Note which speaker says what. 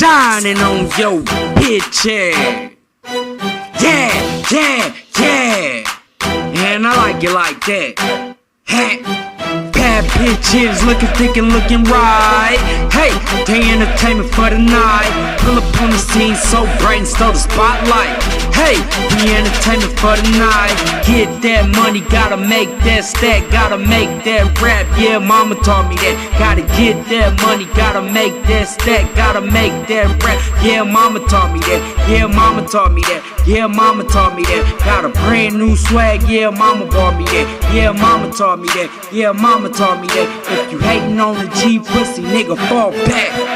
Speaker 1: shining on your picture. Yeah, yeah, yeah. And I like it like that. Hey. Bad bitches looking thick and looking right. Hey, they entertainment for the night. Pull up on the scene so bright and stole the spotlight. Hey, we entertainment for the night. Get that money, gotta make that stack, gotta make that rap. Yeah, mama taught me that. Gotta get that money, gotta make that stack, gotta make that rap. Yeah, mama taught me that. Yeah, mama taught me that. Yeah, mama taught me that. Got a brand new swag. Yeah, mama bought me that. Yeah, mama taught me that. Yeah, mama taught me that. If you hating on the G pussy, nigga, fall back.